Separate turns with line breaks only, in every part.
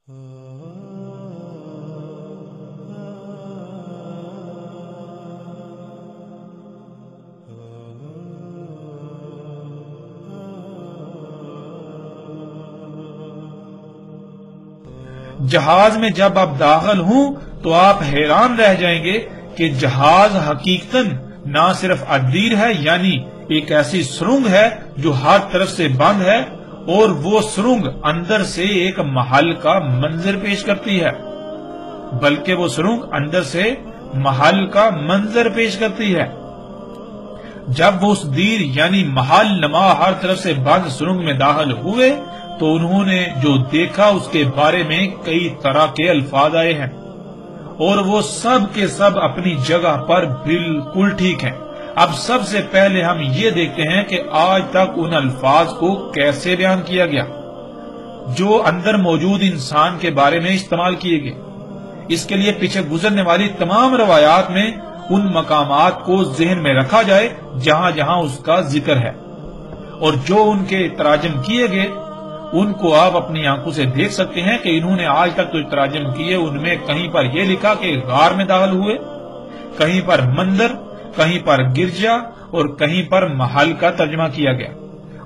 جہاز میں جب آپ داخل ہوں تو آپ حیران رہ جائیں گے کہ جہاز حقیقتاً نہ صرف ادیر ہے، یعنی ایک ایسی سرنگ ہے جو ہر طرف سے بند ہے، اور وہ سرنگ اندر سے ایک محل کا منظر پیش کرتی ہے، بلکہ وہ سرنگ اندر سے محل کا منظر پیش کرتی ہے۔ جب وہ اس دیر یعنی محل نما ہر طرف سے بند سرنگ میں داخل ہوئے تو انہوں نے جو دیکھا اس کے بارے میں کئی طرح کے الفاظ آئے ہیں، اور وہ سب کے سب اپنی جگہ پر بالکل ٹھیک ہیں۔ اب سب سے پہلے ہم یہ دیکھتے ہیں کہ آج تک ان الفاظ کو کیسے بیان کیا گیا جو اندر موجود انسان کے بارے میں استعمال کیے گئے۔ اس کے لیے پیچھے گزرنے والی تمام روایات میں ان مقامات کو ذہن میں رکھا جائے جہاں جہاں اس کا ذکر ہے، اور جو ان کے تراجم کیے گئے ان کو آپ اپنی آنکھوں سے دیکھ سکتے ہیں کہ انہوں نے آج تک جو تراجم کیے ان میں کہیں پر یہ لکھا کہ غار میں داخل ہوئے، کہیں پر مندر، کہیں پر گرجا، اور کہیں پر محل کا ترجمہ کیا گیا،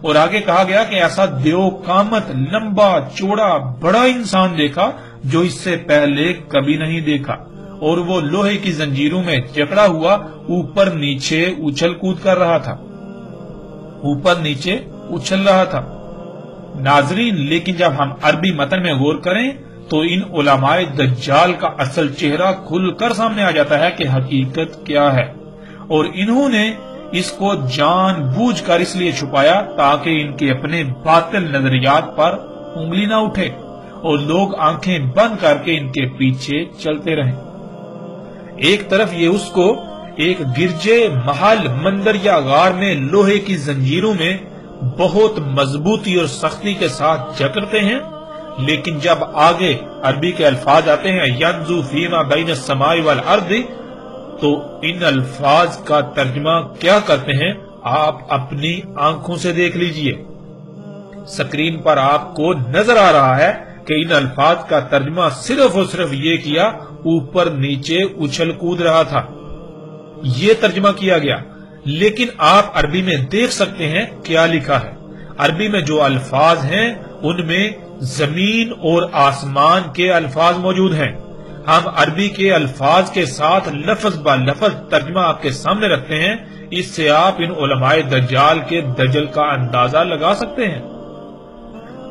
اور آگے کہا گیا کہ ایسا دیو قامت لمبا چوڑا بڑا انسان دیکھا جو اس سے پہلے کبھی نہیں دیکھا، اور وہ لوہے کی زنجیروں میں جکڑا ہوا اوپر نیچے اچھل کود کر رہا تھا، اوپر نیچے اچھل رہا تھا۔ ناظرین، لیکن جب ہم عربی متن میں غور کریں تو ان علماء دجال کا اصل چہرہ کھل کر سامنے آ جاتا ہے کہ حقیقت کیا ہے، اور انہوں نے اس کو جان بوجھ کر اس لیے چھپایا تاکہ ان کے اپنے باطل نظریات پر انگلی نہ اٹھے اور لوگ آنکھیں بند کر کے ان کے پیچھے چلتے رہیں۔ ایک طرف یہ اس کو ایک گرجے، محل، مندر یا غار میں لوہے کی زنجیروں میں بہت مضبوطی اور سختی کے ساتھ جکڑتے ہیں، لیکن جب آگے عربی کے الفاظ آتے ہیں ینزو فیما بین السماء والارض، تو ان الفاظ کا ترجمہ کیا کرتے ہیں آپ اپنی آنکھوں سے دیکھ لیجئے۔ سکرین پر آپ کو نظر آ رہا ہے کہ ان الفاظ کا ترجمہ صرف اور صرف یہ کیا اوپر نیچے اچھل کود رہا تھا، یہ ترجمہ کیا گیا۔ لیکن آپ عربی میں دیکھ سکتے ہیں کیا لکھا ہے۔ عربی میں جو الفاظ ہیں ان میں زمین اور آسمان کے الفاظ موجود ہیں۔ ہم عربی کے الفاظ کے ساتھ لفظ با لفظ ترجمہ آپ کے سامنے رکھتے ہیں، اس سے آپ ان علماء دجال کے دجل کا اندازہ لگا سکتے ہیں۔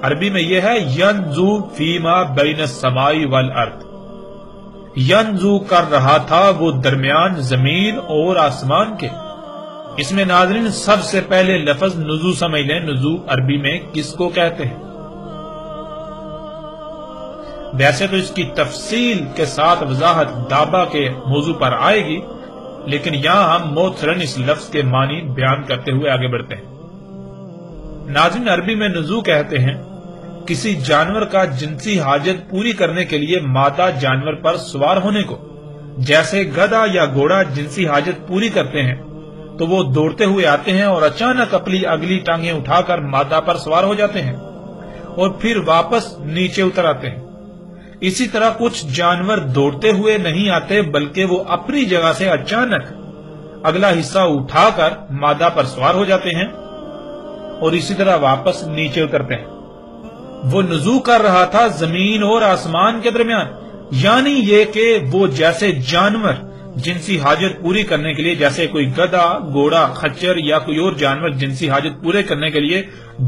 عربی میں یہ ہے ینزو فیما بین السماء والارض، ینزو کر رہا تھا وہ درمیان زمین اور آسمان کے۔ اس میں ناظرین سب سے پہلے لفظ نزو سمجھ لیں، نزو عربی میں کس کو کہتے ہیں؟ ویسے تو اس کی تفصیل کے ساتھ وضاحت دابا کے موضوع پر آئے گی، لیکن یہاں ہم موثراً اس لفظ کے معنی بیان کرتے ہوئے آگے بڑھتے ہیں۔ ناظرین، عربی میں نزو کہتے ہیں کسی جانور کا جنسی حاجت پوری کرنے کے لیے مادہ جانور پر سوار ہونے کو۔ جیسے گدھا یا گھوڑا جنسی حاجت پوری کرتے ہیں تو وہ دوڑتے ہوئے آتے ہیں اور اچانک اپنی اگلی ٹانگیں اٹھا کر مادہ پر سوار ہو جاتے ہیں اور پھر واپس نیچے اتر آتے ہیں۔ اسی طرح کچھ جانور دوڑتے ہوئے نہیں آتے بلکہ وہ اپنی جگہ سے اچانک اگلا حصہ اٹھا کر مادہ پر سوار ہو جاتے ہیں اور اسی طرح واپس نیچے اترتے ہیں۔ وہ نزو کر رہا تھا زمین اور آسمان کے درمیان، یعنی یہ کہ وہ جیسے جانور جنسی حاجت پوری کرنے کے لیے، جیسے کوئی گدھا، گھوڑا، خچر یا کوئی اور جانور جنسی حاجت پورے کرنے کے لیے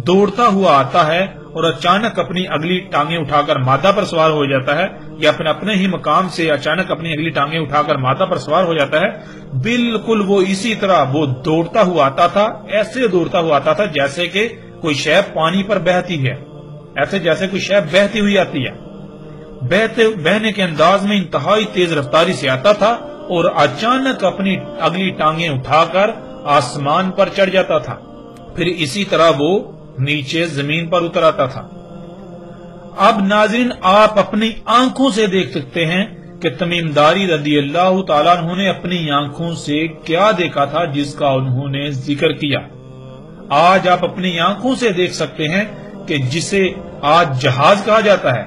دوڑتا ہوا آتا ہے اور اچانک اپنی اگلی ٹانگیں اٹھا کر مادہ پر سوار ہو جاتا ہے، یا اپنے ہی مقام سے اچانک اپنی اگلی ٹانگیں اٹھا کر مادہ پر سوار ہو جاتا ہے، بالکل وہ اسی طرح وہ دوڑتا ہوا آتا تھا، ایسے دوڑتا ہوا آتا تھا جیسے کہ کوئی شے پانی پر بہتی ہے، ایسے جیسے کوئی شے بہتی ہوئی آتی ہے۔ بہنے کے انداز میں انتہائی تیز رفتاری سے آتا تھا اور اچانک اپنی اگلی ٹانگیں اٹھا کر آسمان پر چڑھ جاتا تھا، پھر اسی طرح وہ نیچے زمین پر اتر آتا تھا۔ اب ناظرین، آپ اپنی آنکھوں سے دیکھ سکتے ہیں کہ تمیم داری رضی اللہ تعالیٰ عنہ نے اپنی آنکھوں سے کیا دیکھا تھا جس کا انہوں نے ذکر کیا۔ آج آپ اپنی آنکھوں سے دیکھ سکتے ہیں کہ جسے آج جہاز کہا جاتا ہے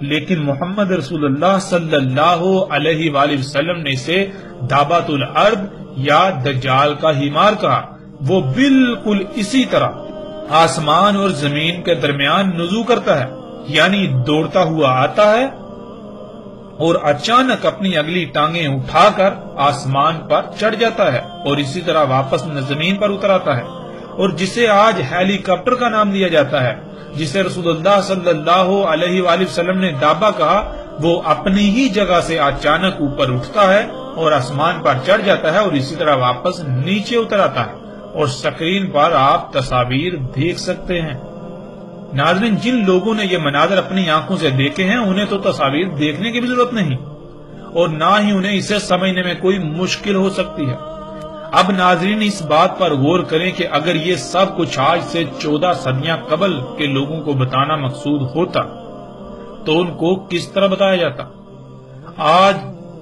لیکن محمد رسول اللہ صلی اللہ علیہ وآلہ وسلم نے اسے دابۃ الارض یا دجال کا ہیمار کہا۔ وہ بالکل اسی طرح آسمان اور زمین کے درمیان نزول کرتا ہے، یعنی دوڑتا ہوا آتا ہے اور اچانک اپنی اگلی ٹانگیں اٹھا کر آسمان پر چڑھ جاتا ہے اور اسی طرح واپس زمین پر اتر آتا ہے، اور جسے آج ہیلی کاپٹر کا نام دیا جاتا ہے، جسے رسول اللہ صلی اللہ علیہ وآلہ وسلم نے دابہ کہا، وہ اپنی ہی جگہ سے اچانک اوپر اٹھتا ہے اور آسمان پر چڑھ جاتا ہے اور اسی طرح واپس نیچے اتر آتا ہے، اور سکرین پر آپ تصاویر دیکھ سکتے ہیں۔ ناظرین، جن لوگوں نے یہ مناظر اپنی آنکھوں سے دیکھے ہیں انہیں تو تصاویر دیکھنے کی بھی ضرورت نہیں، اور نہ ہی انہیں اسے سمجھنے میں کوئی مشکل ہو سکتی ہے۔ اب ناظرین اس بات پر غور کریں کہ اگر یہ سب کچھ آج سے 14 صدیاں قبل کے لوگوں کو بتانا مقصود ہوتا تو ان کو کس طرح بتایا جاتا؟ آج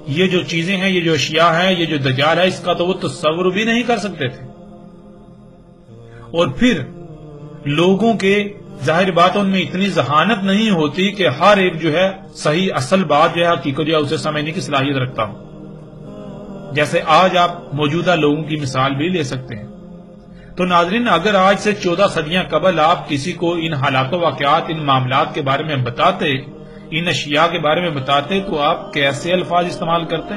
یہ جو چیزیں ہیں، یہ جو اشیاء ہیں، یہ جو دجال ہے، اس کا تو وہ تصور بھی نہیں کر سکتے تھے۔ اور پھر لوگوں کے ظاہر بات ان میں اتنی ذہانت نہیں ہوتی کہ ہر ایک جو ہے صحیح اصل بات جو ہے حقیقت جو ہے اسے سمجھنے کی صلاحیت رکھتا ہوں۔ جیسے آج آپ موجودہ لوگوں کی مثال بھی لے سکتے ہیں۔ تو ناظرین، اگر آج سے 14 صدیاں قبل آپ کسی کو ان حالات و واقعات، ان معاملات کے بارے میں بتاتے، ان اشیاء کے بارے میں بتاتے، تو آپ کیسے الفاظ استعمال کرتے؟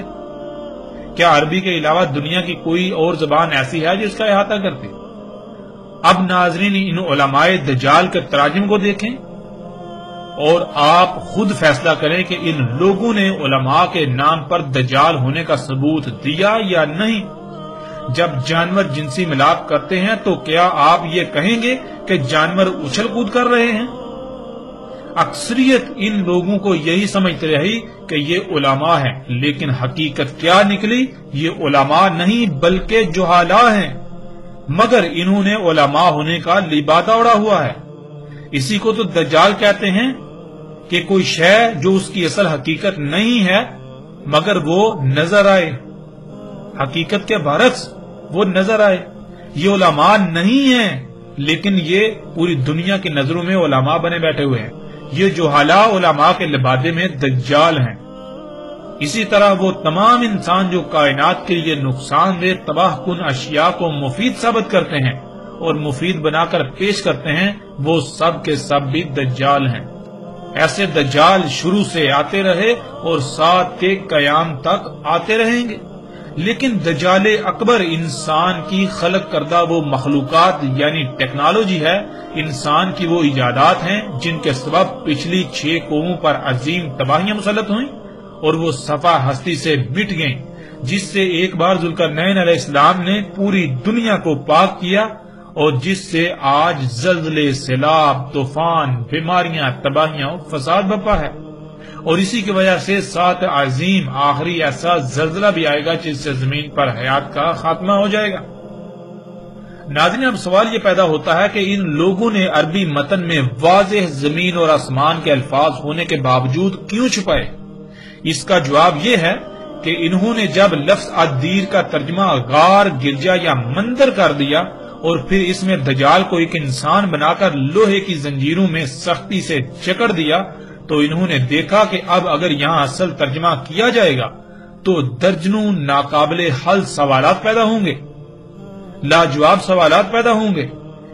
کیا عربی کے علاوہ دنیا کی کوئی اور زبان ایسی ہے جو اس کا احاطہ کرتی؟ اب ناظرین، ان علماء دجال کے تراجم کو دیکھیں اور آپ خود فیصلہ کریں کہ ان لوگوں نے علماء کے نام پر دجال ہونے کا ثبوت دیا یا نہیں۔ جب جانور جنسی ملاپ کرتے ہیں تو کیا آپ یہ کہیں گے کہ جانور اچھل کود کر رہے ہیں؟ اکثریت ان لوگوں کو یہی سمجھتے رہی کہ یہ علماء ہیں، لیکن حقیقت کیا نکلی؟ یہ علماء نہیں بلکہ جہالا ہیں، مگر انہوں نے علماء ہونے کا لبادہ اڑا ہوا ہے۔ اسی کو تو دجال کہتے ہیں کہ کوئی شے جو اس کی اصل حقیقت نہیں ہے مگر وہ نظر آئے، حقیقت کے برعکس وہ نظر آئے۔ یہ علماء نہیں ہیں، لیکن یہ پوری دنیا کی نظروں میں علماء بنے بیٹھے ہوئے ہیں۔ یہ جہالا علماء کے لبادے میں دجال ہیں۔ اسی طرح وہ تمام انسان جو کائنات کے لیے نقصان دہ تباہ کن اشیاء کو مفید ثابت کرتے ہیں اور مفید بنا کر پیش کرتے ہیں، وہ سب کے سب بھی دجال ہیں۔ ایسے دجال شروع سے آتے رہے اور ساتھ کے قیام تک آتے رہیں گے، لیکن دجال اکبر انسان کی خلق کردہ وہ مخلوقات یعنی ٹیکنالوجی ہے، انسان کی وہ ایجادات ہیں جن کے سبب پچھلی 6 قوموں پر عظیم تباہیاں مسلط ہوئیں اور وہ صفا ہستی سے مٹ گئیں، جس سے ایک بار ذوالقرنین علیہ السلام نے پوری دنیا کو پاک کیا اور جس سے آج زلزلے، سیلاب، طوفان، بیماریاں، تباہیاں اور فساد بپا ہے۔ اور اسی کی وجہ سے 7 عظیم آخری ایسا زلزلہ بھی آئے گا جس سے زمین پر حیات کا خاتمہ ہو جائے گا۔ ناظرین، اب سوال یہ پیدا ہوتا ہے کہ ان لوگوں نے عربی متن میں واضح زمین اور آسمان کے الفاظ ہونے کے باوجود کیوں چھپائے؟ اس کا جواب یہ ہے کہ انہوں نے جب لفظ الدیر کا ترجمہ غار، گرجا یا مندر کر دیا اور پھر اس میں دجال کو ایک انسان بنا کر لوہے کی زنجیروں میں سختی سے جکڑ دیا، تو انہوں نے دیکھا کہ اب اگر یہاں اصل ترجمہ کیا جائے گا تو درجنوں ناقابل حل سوالات پیدا ہوں گے، لاجواب سوالات پیدا ہوں گے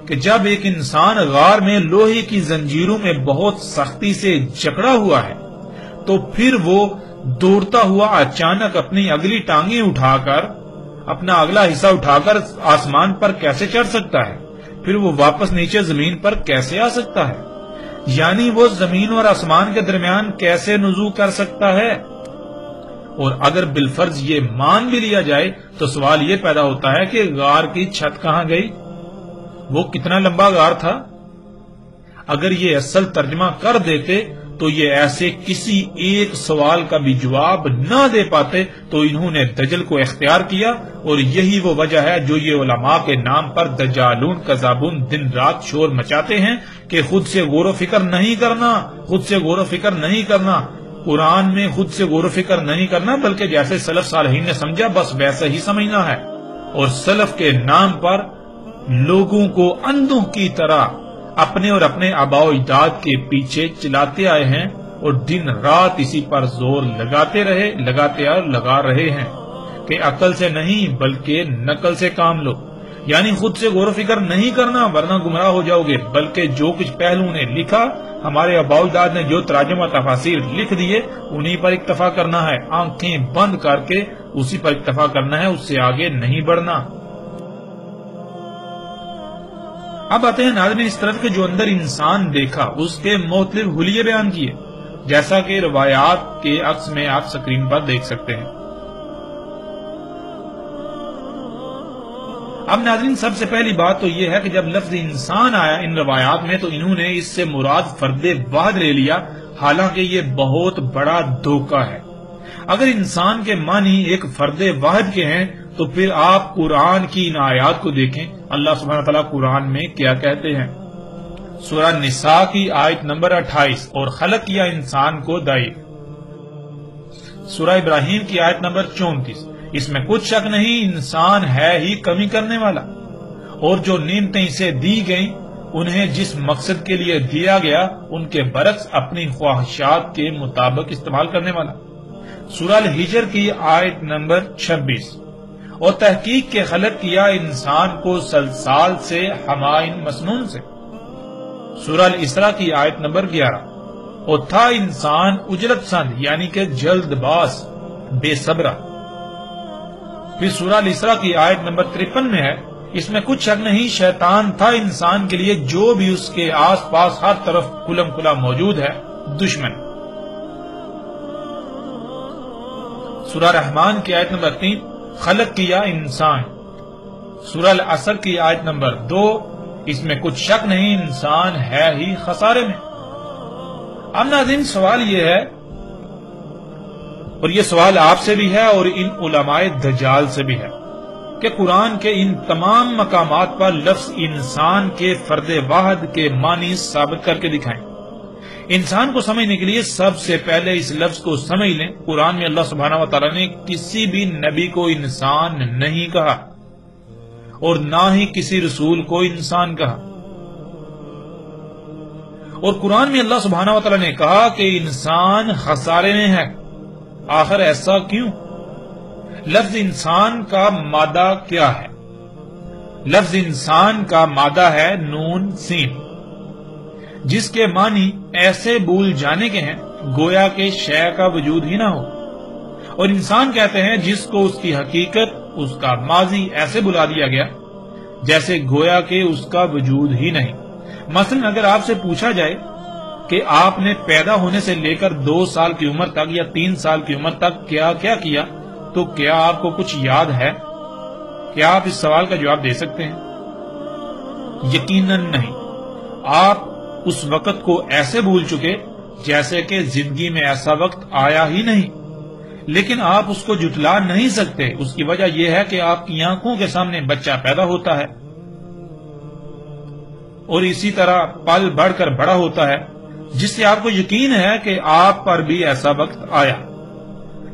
کہ جب ایک انسان غار میں لوہے کی زنجیروں میں بہت سختی سے جکڑا ہوا ہے تو پھر وہ دوڑتا ہوا اچانک اپنی اگلی ٹانگیں اٹھا کر، اپنا اگلا حصہ اٹھا کر آسمان پر کیسے چڑھ سکتا ہے؟ پھر وہ واپس نیچے زمین پر کیسے آ سکتا ہے؟ یعنی وہ زمین اور آسمان کے درمیان کیسے نزول کر سکتا ہے؟ اور اگر بالفرض یہ مان بھی لیا جائے تو سوال یہ پیدا ہوتا ہے کہ غار کی چھت کہاں گئی؟ وہ کتنا لمبا غار تھا؟ اگر یہ اصل ترجمہ کر دیتے تو یہ ایسے کسی ایک سوال کا بھی جواب نہ دے پاتے، تو انہوں نے دجل کو اختیار کیا، اور یہی وہ وجہ ہے جو یہ علماء کے نام پر دجالون کذابون دن رات شور مچاتے ہیں کہ خود سے غور و فکر نہیں کرنا، خود سے غور و فکر نہیں کرنا، قرآن میں خود سے غور و فکر نہیں کرنا، بلکہ جیسے سلف صالحین نے سمجھا بس ویسا ہی سمجھنا ہے، اور سلف کے نام پر لوگوں کو اندھوں کی طرح اپنے اور اپنے آباء و اجداد کے پیچھے چلاتے آئے ہیں، اور دن رات اسی پر زور لگاتے اور لگا رہے ہیں کہ عقل سے نہیں بلکہ نقل سے کام لو، یعنی خود سے غور و فکر نہیں کرنا ورنہ گمراہ ہو جاؤ گے، بلکہ جو کچھ پہلو نے لکھا، ہمارے آباء و اجداد نے جو تراجم و تفاسیر لکھ دیے انہی پر اکتفا کرنا ہے، آنکھیں بند کر کے اسی پر اکتفا کرنا ہے، اس سے آگے نہیں بڑھنا۔ اب آتے ہیں ناظرین اس طرف کے جو اندر انسان دیکھا اس کے مختلف حلیے بیان کیے، جیسا کہ روایات کے عکس میں آپ سکرین پر دیکھ سکتے ہیں۔ اب ناظرین سب سے پہلی بات تو یہ ہے کہ جب لفظ انسان آیا ان روایات میں تو انہوں نے اس سے مراد فرد واحد لے لیا، حالانکہ یہ بہت بڑا دھوکہ ہے۔ اگر انسان کے معنی ایک فرد واحد کے ہیں تو پھر آپ قرآن کی ان آیات کو دیکھیں، اللہ سبحانہ تعالیٰ قرآن میں کیا کہتے ہیں۔ سورہ نساء کی آیت نمبر 28، اور خلق کیا انسان کو ضعیف۔ سورہ ابراہیم کی آیت نمبر 34، اس میں کچھ شک نہیں انسان ہے ہی کمی کرنے والا، اور جو نعمتیں اسے دی گئیں انہیں جس مقصد کے لیے دیا گیا ان کے برعکس اپنی خواہشات کے مطابق استعمال کرنے والا۔ سورہ الحجر کی آیت نمبر 26، اور تحقیق کے خلق کیا انسان کو سلسال سے حمائن مسنون سے۔ سورہ الاسراء کی آیت نمبر 11، اور تھا انسان اجرت سند یعنی کہ جلد باز بے صبرہ۔ پھر سورہ الاسراء کی آیت نمبر 53 میں ہے، اس میں کچھ شک نہیں شیطان تھا انسان کے لیے جو بھی اس کے آس پاس ہر طرف کھلم کھلا موجود ہے دشمن۔ سورہ رحمان کی آیت نمبر 3، خلق کیا انسان۔ سورہ العصر کی آیت نمبر 2، اس میں کچھ شک نہیں انسان ہے ہی خسارے میں۔ اب ناظرین سوال یہ ہے، اور یہ سوال آپ سے بھی ہے اور ان علماء دجال سے بھی ہے، کہ قرآن کے ان تمام مقامات پر لفظ انسان کے فرد واحد کے معنی ثابت کر کے دکھائیں۔ انسان کو سمجھنے کے لیے سب سے پہلے اس لفظ کو سمجھ لیں، قرآن میں اللہ سبحانہ و تعالیٰ نے کسی بھی نبی کو انسان نہیں کہا اور نہ ہی کسی رسول کو انسان کہا، اور قرآن میں اللہ سبحانہ و تعالیٰ نے کہا کہ انسان خسارے میں ہے۔ آخر ایسا کیوں؟ لفظ انسان کا مادہ کیا ہے؟ لفظ انسان کا مادہ ہے نون سین، جس کے معنی ایسے بھول جانے کے ہیں گویا کہ شے کا وجود ہی نہ ہو، اور انسان کہتے ہیں جس کو اس کی حقیقت، اس کا ماضی ایسے بلا دیا گیا جیسے گویا کہ اس کا وجود ہی نہیں۔ مثلا اگر آپ سے پوچھا جائے کہ آپ نے پیدا ہونے سے لے کر 2 سال کی عمر تک یا 3 سال کی عمر تک کیا کیا کیا، تو کیا آپ کو کچھ یاد ہے؟ کیا آپ اس سوال کا جواب دے سکتے ہیں؟ یقیناً نہیں۔ آپ اس وقت کو ایسے بھول چکے جیسے کہ زندگی میں ایسا وقت آیا ہی نہیں، لیکن آپ اس کو جھٹلا نہیں سکتے۔ اس کی وجہ یہ ہے کہ آپ کی آنکھوں کے سامنے بچہ پیدا ہوتا ہے اور اسی طرح پل بڑھ کر بڑا ہوتا ہے، جس سے آپ کو یقین ہے کہ آپ پر بھی ایسا وقت آیا،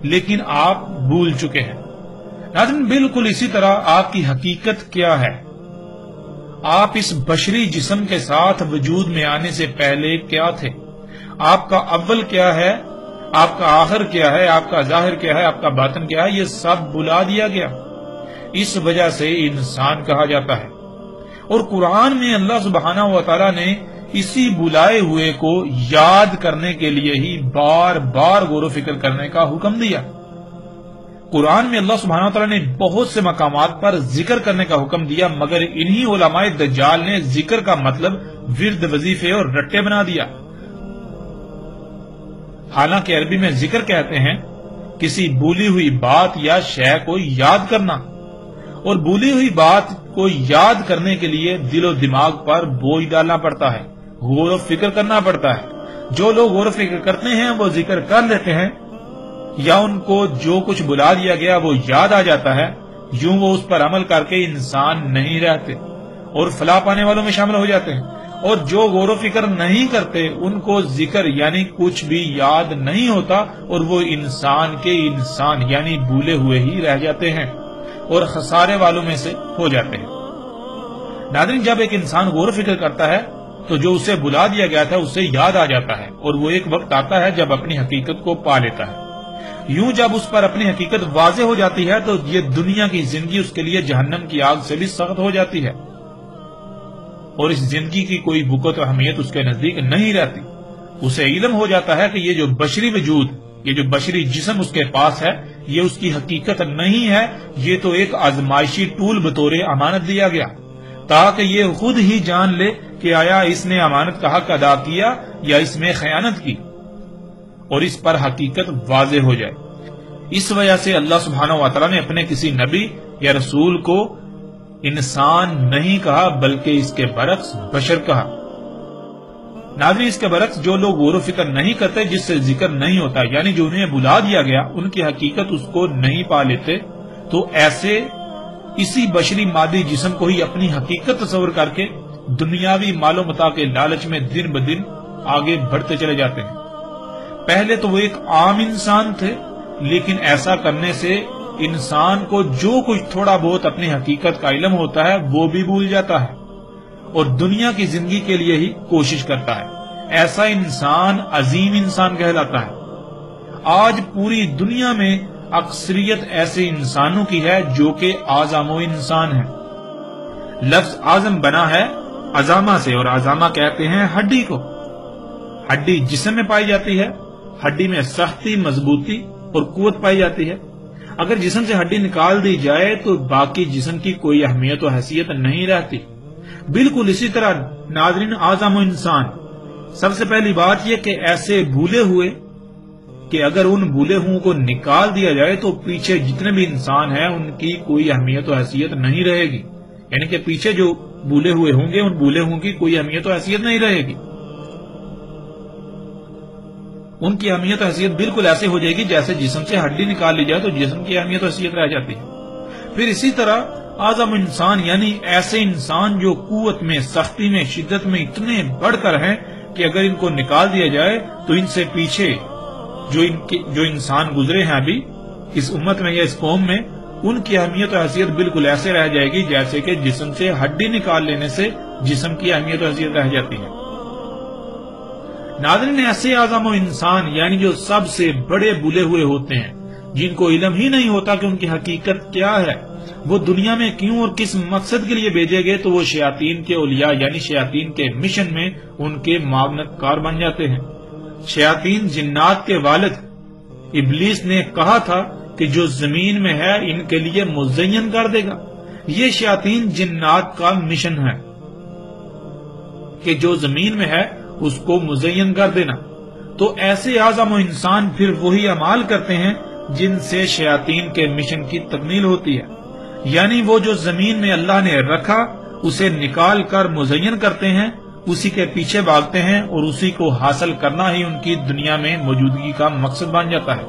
لیکن آپ بھول چکے ہیں۔ ناظرین بالکل اسی طرح آپ کی حقیقت کیا ہے؟ آپ اس بشری جسم کے ساتھ وجود میں آنے سے پہلے کیا تھے؟ آپ کا اول کیا ہے؟ آپ کا آخر کیا ہے؟ آپ کا ظاہر کیا ہے؟ آپ کا باطن کیا ہے؟ یہ سب بلا دیا گیا، اس وجہ سے انسان کہا جاتا ہے۔ اور قرآن میں اللہ سبحانہ و تعالیٰ نے اسی بلائے ہوئے کو یاد کرنے کے لیے ہی بار بار غور و فکر کرنے کا حکم دیا۔ قرآن میں اللہ سبحانہ و تعالیٰ نے بہت سے مقامات پر ذکر کرنے کا حکم دیا، مگر انہی علماء دجال نے ذکر کا مطلب ورد، وظیفے اور رٹے بنا دیا۔ حالانکہ عربی میں ذکر کہتے ہیں کسی بھولی ہوئی بات یا شے کو یاد کرنا، اور بھولی ہوئی بات کو یاد کرنے کے لیے دل و دماغ پر بوجھ ڈالنا پڑتا ہے، غور و فکر کرنا پڑتا ہے۔ جو لوگ غور و فکر کرتے ہیں وہ ذکر کر لیتے ہیں، یا ان کو جو کچھ بلا دیا گیا وہ یاد آ جاتا ہے، یوں وہ اس پر عمل کر کے انسان نہیں رہتے اور فلاح پانے والوں میں شامل ہو جاتے ہیں، اور جو غور و فکر نہیں کرتے ان کو ذکر یعنی کچھ بھی یاد نہیں ہوتا، اور وہ انسان کے انسان یعنی بھولے ہوئے ہی رہ جاتے ہیں اور خسارے والوں میں سے ہو جاتے ہیں۔ ناظرین جب ایک انسان غور و فکر کرتا ہے تو جو اسے بلا دیا گیا تھا اسے یاد آ جاتا ہے، اور وہ ایک وقت آتا ہے جب اپنی حقیقت کو پا لیتا ہے۔ یوں جب اس پر اپنی حقیقت واضح ہو جاتی ہے تو یہ دنیا کی زندگی اس کے لیے جہنم کی آگ سے بھی سخت ہو جاتی ہے، اور اس زندگی کی کوئی بقعت و اہمیت اس کے نزدیک نہیں رہتی۔ اسے علم ہو جاتا ہے کہ یہ جو بشری وجود، یہ جو بشری جسم اس کے پاس ہے، یہ اس کی حقیقت نہیں ہے، یہ تو ایک آزمائشی ٹول بطور امانت دیا گیا، تاکہ یہ خود ہی جان لے کہ آیا اس نے امانت کا حق ادا کیا یا اس میں خیانت کی، اور اس پر حقیقت واضح ہو جائے۔ اس وجہ سے اللہ سبحانہ و تعالیٰ نے اپنے کسی نبی یا رسول کو انسان نہیں کہا بلکہ اس کے برعکس بشر کہا۔ ناظرین، اس کے برعکس جو لوگ غور و فکر نہیں کرتے، جس سے ذکر نہیں ہوتا، یعنی جو انہیں بلا دیا گیا، ان کی حقیقت اس کو نہیں پا لیتے، تو ایسے اسی بشری مادی جسم کو ہی اپنی حقیقت تصور کر کے دنیاوی مال و متاع کے لالچ میں دن بدن آگے بڑھتے چلے جاتے ہیں۔ پہلے تو وہ ایک عام انسان تھے، لیکن ایسا کرنے سے انسان کو جو کچھ تھوڑا بہت اپنی حقیقت کا علم ہوتا ہے وہ بھی بھول جاتا ہے، اور دنیا کی زندگی کے لیے ہی کوشش کرتا ہے۔ ایسا انسان عظیم انسان کہلاتا ہے۔ آج پوری دنیا میں اکثریت ایسے انسانوں کی ہے جو کہ اعظم و انسان ہے۔ لفظ اعظم بنا ہے عظامہ سے، اور عظامہ کہتے ہیں ہڈی کو۔ ہڈی جسم میں پائی جاتی ہے، ہڈی میں سختی، مضبوطی اور قوت پائی جاتی ہے۔ اگر جسم سے ہڈی نکال دی جائے تو باقی جسم کی کوئی اہمیت و حیثیت نہیں رہتی۔ بالکل اسی طرح ناظرین، اعظم و انسان، سب سے پہلی بات یہ کہ ایسے بھولے ہوئے کہ اگر ان بھولے ہوں کو نکال دیا جائے تو پیچھے جتنے بھی انسان ہیں ان کی کوئی اہمیت و حیثیت نہیں رہے گی، یعنی کہ پیچھے جو بھولے ہوئے ہوں گے ان بھولے ہوں کی کوئی اہمیت و حیثیت نہیں رہے گی۔ ان کی اہمیت و حیثیت بالکل ایسے ہو جائے گی جیسے جسم سے ہڈی نکال لی جائے تو جسم کی اہمیت و حیثیت رہ جاتی ہے۔ پھر اسی طرح اعظم انسان یعنی ایسے انسان جو قوت میں، سختی میں، شدت میں اتنے بڑھ کر ہیں کہ اگر ان کو نکال دیا جائے تو ان سے پیچھے جو انسان گزرے ہیں ابھی اس امت میں یا اس قوم میں، ان کی اہمیت و حیثیت بالکل ایسے رہ جائے گی جیسے کہ جسم سے ہڈی نکال لینے سے جسم کی اہمیت و حیثیت رہ جاتی ہے۔ ناظرین، ایسے اعظم و انسان یعنی جو سب سے بڑے بھولے ہوئے ہوتے ہیں، جن کو علم ہی نہیں ہوتا کہ ان کی حقیقت کیا ہے، وہ دنیا میں کیوں اور کس مقصد کے لیے بھیجے گئے، تو وہ شیاطین کے اولیاء یعنی شیاطین کے مشن میں ان کے معاونت کار بن جاتے ہیں۔ شیاطین جنات کے والد ابلیس نے کہا تھا کہ جو زمین میں ہے ان کے لیے مزین کر دے گا۔ یہ شیاطین جنات کا مشن ہے کہ جو زمین میں ہے اس کو مزین کر دینا۔ تو ایسے اعظم و انسان پھر وہی اعمال کرتے ہیں جن سے شیاطین کے مشن کی تکمیل ہوتی ہے، یعنی وہ جو زمین میں اللہ نے رکھا اسے نکال کر مزین کرتے ہیں، اسی کے پیچھے بھاگتے ہیں، اور اسی کو حاصل کرنا ہی ان کی دنیا میں موجودگی کا مقصد بن جاتا ہے۔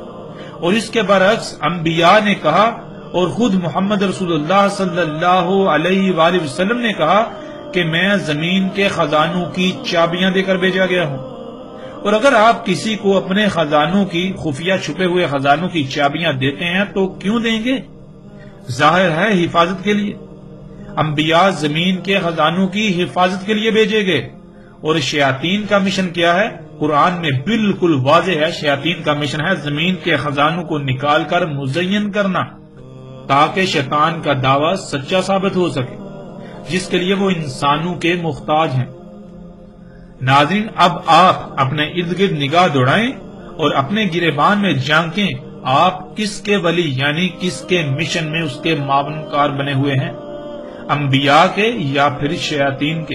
اور اس کے برعکس انبیاء نے کہا، اور خود محمد رسول اللہ صلی اللہ علیہ وآلہ وسلم نے کہا کہ میں زمین کے خزانوں کی چابیاں دے کر بھیجا گیا ہوں۔ اور اگر آپ کسی کو اپنے خزانوں کی، خفیہ چھپے ہوئے خزانوں کی چابیاں دیتے ہیں تو کیوں دیں گے؟ ظاہر ہے حفاظت کے لیے۔ انبیاء زمین کے خزانوں کی حفاظت کے لیے بھیجے گئے، اور شیاطین کا مشن کیا ہے؟ قرآن میں بالکل واضح ہے، شیاطین کا مشن ہے زمین کے خزانوں کو نکال کر مزین کرنا، تاکہ شیطان کا دعویٰ سچا ثابت ہو سکے جس کے لیے وہ انسانوں کے محتاج ہیں۔ ناظرین، اب آپ اپنے ارد گرد نگاہ دوڑائیں اور اپنے گریبان میں جھانکیں، آپ کس کے ولی یعنی کس کے مشن میں اس کے معاون کار بنے ہوئے ہیں، انبیاء کے یا پھر شیاطین کے؟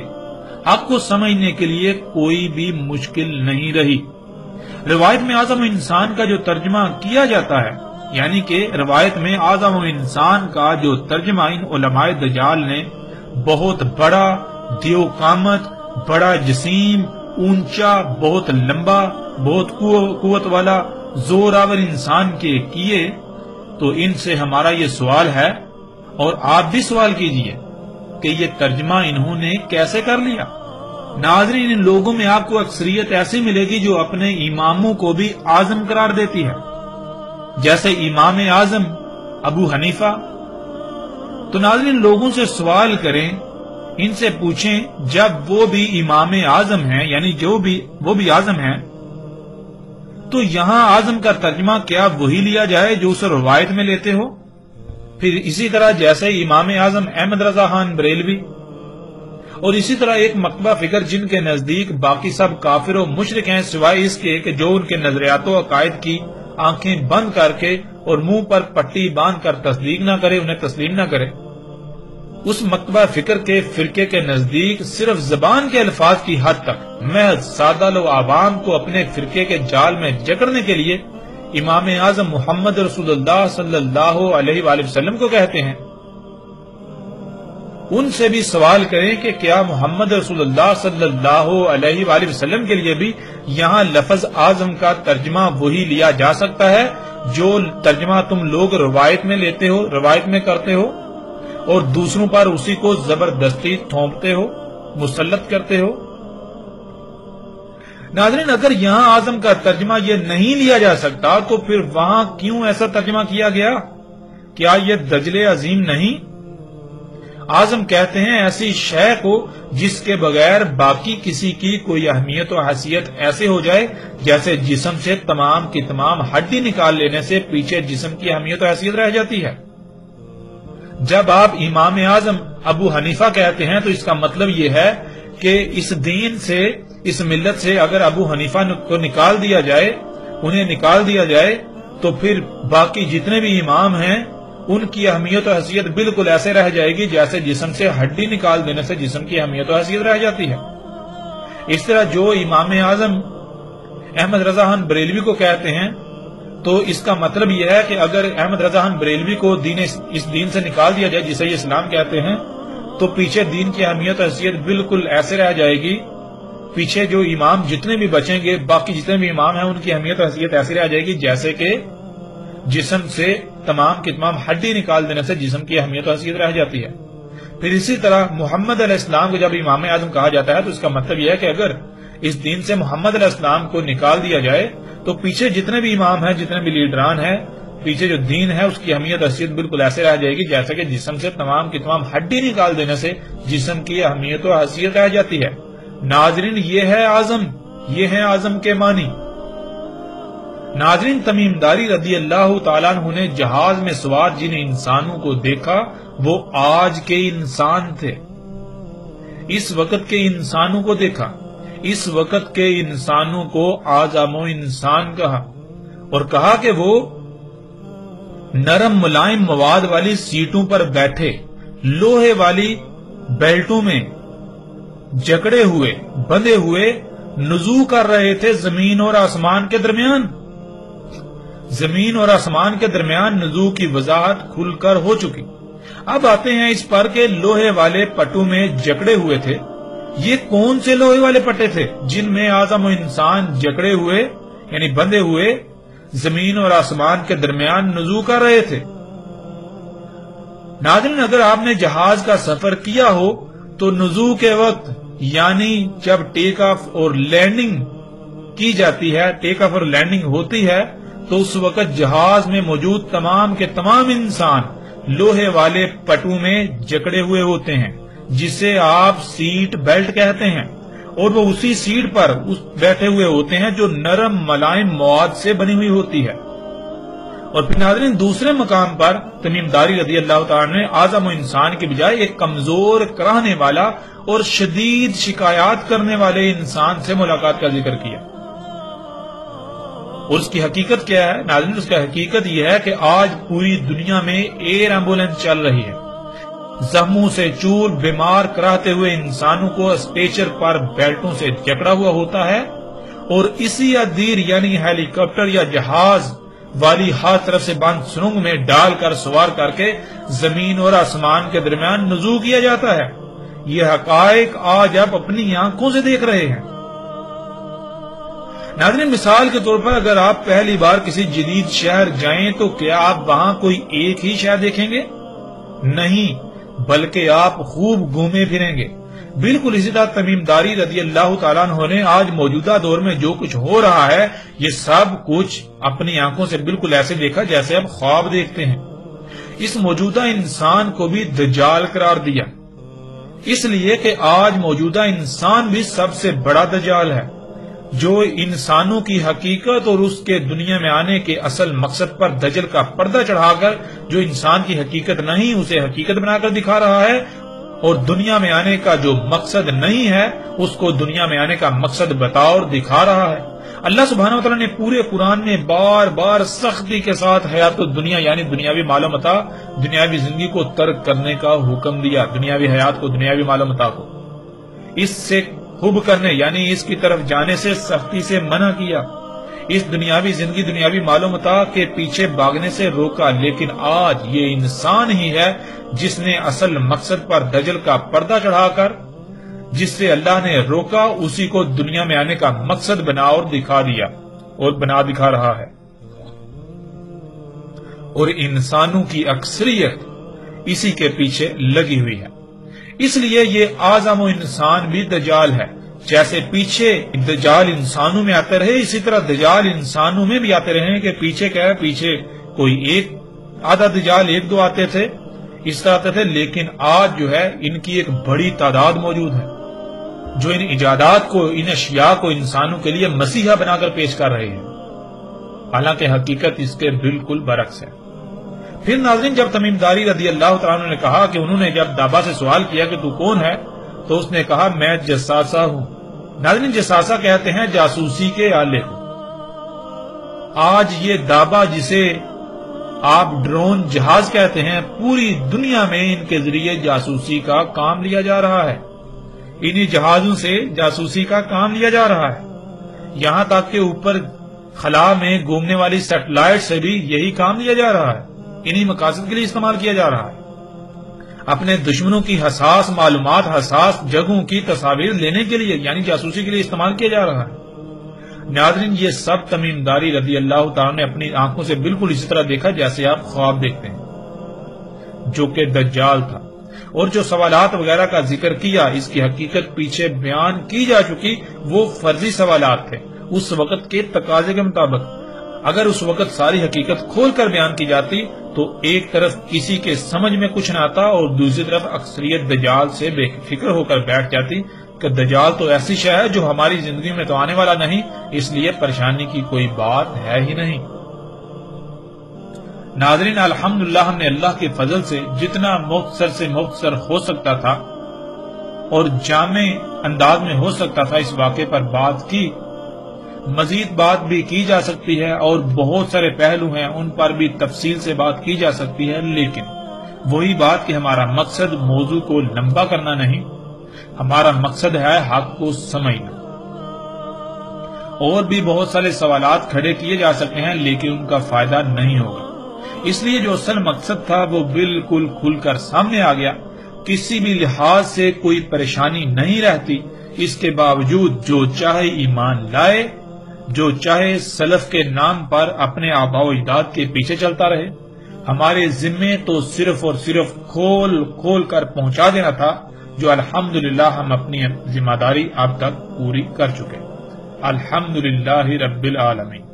آپ کو سمجھنے کے لیے کوئی بھی مشکل نہیں رہی۔ روایت میں اعظم انسان کا جو ترجمہ کیا جاتا ہے، یعنی کہ روایت میں اعظم انسان کا جو ترجمہ ان علماء دجال نے بہت بڑا، دیو قامت، بڑا جسیم، اونچا، بہت لمبا، بہت قوت والا، زور آور انسان کے کیے، تو ان سے ہمارا یہ سوال ہے، اور آپ بھی سوال کیجئے کہ یہ ترجمہ انہوں نے کیسے کر لیا؟ ناظرین، ان لوگوں میں آپ کو اکثریت ایسی ملے گی جو اپنے اماموں کو بھی اعظم قرار دیتی ہے، جیسے امام اعظم ابو حنیفہ۔ تو ناظرین، لوگوں سے سوال کریں ان سے پوچھیں جب وہ بھی امام اعظم ہیں، یعنی وہ بھی اعظم ہیں، تو یہاں اعظم کا ترجمہ کیا وہی لیا جائے جو اسے روایت میں لیتے ہو؟ پھر اسی طرح جیسے امام اعظم احمد رضا خان بریلوی اور اسی طرح ایک مکتبہ فکر جن کے نزدیک باقی سب کافر و مشرک ہیں سوائے اس کے کہ جو ان کے نظریات و عقائد کی آنکھیں بند کر کے اور منہ پر پٹی باندھ کر تصدیق نہ کرے، انہیں تسلیم نہ کرے، اس مکتبہ فکر کے فرقے کے نزدیک صرف زبان کے الفاظ کی حد تک محض سادہ لو عوام کو اپنے فرقے کے جال میں جکڑنے کے لیے امام اعظم محمد رسول اللہ صلی اللہ علیہ وآلہ وسلم کو کہتے ہیں۔ ان سے بھی سوال کریں کہ کیا محمد رسول اللہ صلی اللہ علیہ وآلہ وسلم کے لیے بھی یہاں لفظ اعظم کا ترجمہ وہی لیا جا سکتا ہے جو ترجمہ تم لوگ روایت میں لیتے ہو، روایت میں کرتے ہو اور دوسروں پر اسی کو زبردستی تھوپتے ہو، مسلط کرتے ہو؟ ناظرین، اگر یہاں اعظم کا ترجمہ یہ نہیں لیا جا سکتا تو پھر وہاں کیوں ایسا ترجمہ کیا گیا؟ کیا یہ دجل عظیم نہیں؟ اعظم کہتے ہیں ایسی شے کو جس کے بغیر باقی کسی کی کوئی اہمیت و حیثیت ایسے ہو جائے جیسے جسم سے تمام کی تمام ہڈی نکال لینے سے پیچھے جسم کی اہمیت و حیثیت رہ جاتی ہے۔ جب آپ امام اعظم ابو حنیفہ کہتے ہیں تو اس کا مطلب یہ ہے کہ اس دین سے، اس ملت سے اگر ابو حنیفہ کو نکال دیا جائے، انہیں نکال دیا جائے تو پھر باقی جتنے بھی امام ہیں ان کی اہمیت و حیثیت بالکل ایسے رہ جائے گی جیسے جسم سے ہڈی نکال دینے سے جسم کی اہمیت و حیثیت رہ جاتی ہے۔ اس طرح جو امام اعظم احمد رضا خان بریلوی کو کہتے ہیں تو اس کا مطلب یہ ہے کہ اگر احمد رضا خان بریلوی کو اس دین سے نکال دیا جائے جسے یہ اسلام کہتے ہیں تو پیچھے دین کی اہمیت و حیثیت بالکل ایسے رہ جائے گی، پیچھے جو امام جتنے بھی بچیں گے، باقی جتنے بھی امام ہیں ان کی اہمیت و حیثیت ایسی رہ جائے گی جیسے کہ جسم سے تمام کی تمام ہڈی نکال دینے سے جسم کی اہمیت و حیثیت رہ جاتی ہے۔ پھر اسی طرح محمد علیہ السلام کو جب امام اعظم کہا جاتا ہے تو اس کا مطلب یہ ہے کہ اگر اس دین سے محمد علیہ السلام کو نکال دیا جائے تو پیچھے جتنے بھی امام ہیں، جتنے بھی لیڈران ہیں، پیچھے جو دین ہے اس کی اہمیت و حیثیت بالکل ایسے رہ جائے گی جیسے کہ جسم سے تمام کی تمام ہڈی نکال دینے سے جسم کی اہمیت و حیثیت رہ جاتی ہے۔ ناظرین، یہ ہے اعظم، یہ ہے اعظم کے معنی۔ ناظرین، تمیم داری رضی اللہ تعالیٰ عنہ نے جہاز میں سوار جن انسانوں کو دیکھا وہ آج کے انسان تھے۔ اس وقت کے انسانوں کو دیکھا، اس وقت کے انسانوں کو اعظم انسان کہا اور کہا کہ وہ نرم ملائم مواد والی سیٹوں پر بیٹھے لوہے والی بیلٹوں میں جکڑے ہوئے بندھے ہوئے نزول کر رہے تھے زمین اور آسمان کے درمیان۔ زمین اور آسمان کے درمیان نزول کی وضاحت کھل کر ہو چکی۔ اب آتے ہیں اس پر کہ لوہے والے پٹوں میں جکڑے ہوئے تھے۔ یہ کون سے لوہے والے پٹے تھے جن میں اعظم و انسان جکڑے ہوئے یعنی بندھے ہوئے زمین اور آسمان کے درمیان نزول کر رہے تھے؟ ناظرین، اگر آپ نے جہاز کا سفر کیا ہو تو نزول کے وقت یعنی جب ٹیک آف اور لینڈنگ کی جاتی ہے، ٹیک آف اور لینڈنگ ہوتی ہے، تو اس وقت جہاز میں موجود تمام کے تمام انسان لوہے والے پٹوں میں جکڑے ہوئے ہوتے ہیں جسے آپ سیٹ بیلٹ کہتے ہیں، اور وہ اسی سیٹ پر بیٹھے ہوئے ہوتے ہیں جو نرم ملائم مواد سے بنی ہوئی ہوتی ہے۔ اور پھر ناظرین، دوسرے مقام پر تمیم داری رضی اللہ تعالیٰ نے اعظم و انسان کے بجائے ایک کمزور، کراہنے والا اور شدید شکایات کرنے والے انسان سے ملاقات کا ذکر کیا۔ اور اس کی حقیقت کیا ہے ناظرین؟ اس کی حقیقت یہ ہے کہ آج پوری دنیا میں ایئر ایمبولینس چل رہی ہے۔ زخموں سے چور بیمار کراتے ہوئے انسانوں کو اسٹریچر پر بیلٹوں سے جکڑا ہوا ہوتا ہے اور اسی ادیر یعنی ہیلی کاپٹر یا جہاز والی ہر طرف سے بند سرنگ میں ڈال کر سوار کر کے زمین اور آسمان کے درمیان نزول کیا جاتا ہے۔ یہ حقائق آج آپ اپنی آنکھوں سے دیکھ رہے ہیں۔ ناظرین، مثال کے طور پر اگر آپ پہلی بار کسی جدید شہر جائیں تو کیا آپ وہاں کوئی ایک ہی شہر دیکھیں گے؟ نہیں، بلکہ آپ خوب گھومے پھریں گے۔ بالکل اسی طرح تمیم داری رضی اللہ تعالیٰ عنہ نے آج موجودہ دور میں جو کچھ ہو رہا ہے یہ سب کچھ اپنی آنکھوں سے بالکل ایسے دیکھا جیسے آپ خواب دیکھتے ہیں۔ اس موجودہ انسان کو بھی دجال قرار دیا۔ اس لیے کہ آج موجودہ انسان بھی سب سے بڑا دجال ہے، جو انسانوں کی حقیقت اور اس کے دنیا میں آنے کے اصل مقصد پر دجل کا پردہ چڑھا کر جو انسان کی حقیقت نہیں اسے حقیقت بنا کر دکھا رہا ہے، اور دنیا میں آنے کا جو مقصد نہیں ہے اس کو دنیا میں آنے کا مقصد بتا اور دکھا رہا ہے۔ اللہ سبحانہ وتعالی نے پورے قرآن میں بار بار سختی کے ساتھ حیات الدنیا یعنی دنیاوی مال و متاع، دنیاوی زندگی کو ترک کرنے کا حکم دیا، دنیاوی حیات کو، دنیاوی مال و متاع کو اس سے خوب کرنے یعنی اس کی طرف جانے سے سختی سے منع کیا، اس دنیاوی زندگی، دنیاوی مال و متاع کے پیچھے بھاگنے سے روکا۔ لیکن آج یہ انسان ہی ہے جس نے اصل مقصد پر دجل کا پردہ چڑھا کر جس سے اللہ نے روکا اسی کو دنیا میں آنے کا مقصد بنا اور دکھا دیا اور بنا دکھا رہا ہے، اور انسانوں کی اکثریت اسی کے پیچھے لگی ہوئی ہے۔ اس لیے یہ اعظم و انسان بھی دجال ہے۔ جیسے پیچھے دجال انسانوں میں آتے رہے اسی طرح دجال انسانوں میں بھی آتے رہے کہ پیچھے کیا ہے، پیچھے کوئی ایک آدھا دجال ایک دو آتے تھے، اس طرح آتے تھے، لیکن آج جو ہے ان کی ایک بڑی تعداد موجود ہے جو ان ایجادات کو، ان اشیاء کو انسانوں کے لیے مسیحا بنا کر پیش کر رہے ہیں، حالانکہ حقیقت اس کے بالکل برعکس ہے۔ پھر ناظرین جب تمیم داری رضی اللہ تعالیٰ عنہ نے کہا کہ انہوں نے جب دابا سے سوال کیا کہ تو کون ہے تو اس نے کہا میں جساسہ ہوں۔ ناظرین جساسہ کہتے ہیں جاسوسی کے آلے کو۔ آج یہ دابا جسے آپ ڈرون جہاز کہتے ہیں پوری دنیا میں ان کے ذریعے جاسوسی کا کام لیا جا رہا ہے، انہی جہازوں سے جاسوسی کا کام لیا جا رہا ہے، یہاں تک کہ اوپر خلا میں گھومنے والی سیٹلائٹ سے بھی یہی کام لیا جا رہا ہے، انہی مقاصد کے لیے استعمال کیا جا رہا ہے، اپنے دشمنوں کی حساس معلومات، حساس جگہوں کی تصاویر لینے کے لیے یعنی جاسوسی کے لیے استعمال کیا جا رہا ہے۔ ناظرین یہ سب تمیم داری رضی اللہ تعالیٰ نے اپنی آنکھوں سے بالکل اسی طرح دیکھا جیسے آپ خواب دیکھتے ہیں، جو کہ دجال تھا، اور جو سوالات وغیرہ کا ذکر کیا اس کی حقیقت پیچھے بیان کی جا چکی، وہ فرضی سوالات تھے اس وقت کے تقاضے کے مطابق۔ اگر اس وقت ساری حقیقت کھول کر بیان کی جاتی تو ایک طرف کسی کے سمجھ میں کچھ نہ آتا اور دوسری طرف اکثریت دجال سے بے فکر ہو کر بیٹھ جاتی کہ دجال تو ایسی شے ہے جو ہماری زندگی میں تو آنے والا نہیں، اس لیے پریشانی کی کوئی بات ہے ہی نہیں۔ ناظرین الحمدللہ ہم نے اللہ کے فضل سے جتنا مختصر سے مختصر ہو سکتا تھا اور جامع انداز میں ہو سکتا تھا اس واقعے پر بات کی، مزید بات بھی کی جا سکتی ہے اور بہت سارے پہلو ہیں ان پر بھی تفصیل سے بات کی جا سکتی ہے، لیکن وہی بات کہ ہمارا مقصد موضوع کو لمبا کرنا نہیں، ہمارا مقصد ہے حق کو سمجھنا۔ اور بھی بہت سارے سوالات کھڑے کیے جا سکتے ہیں لیکن ان کا فائدہ نہیں ہوگا، اس لیے جو اصل مقصد تھا وہ بالکل کھل کر سامنے آ گیا، کسی بھی لحاظ سے کوئی پریشانی نہیں رہتی۔ اس کے باوجود جو چاہے ایمان لائے، جو چاہے سلف کے نام پر اپنے آباء و اجداد کے پیچھے چلتا رہے، ہمارے ذمے تو صرف اور صرف کھول کھول کر پہنچا دینا تھا، جو الحمدللہ ہم اپنی ذمہ داری اب تک پوری کر چکے۔ الحمدللہ رب العالمین۔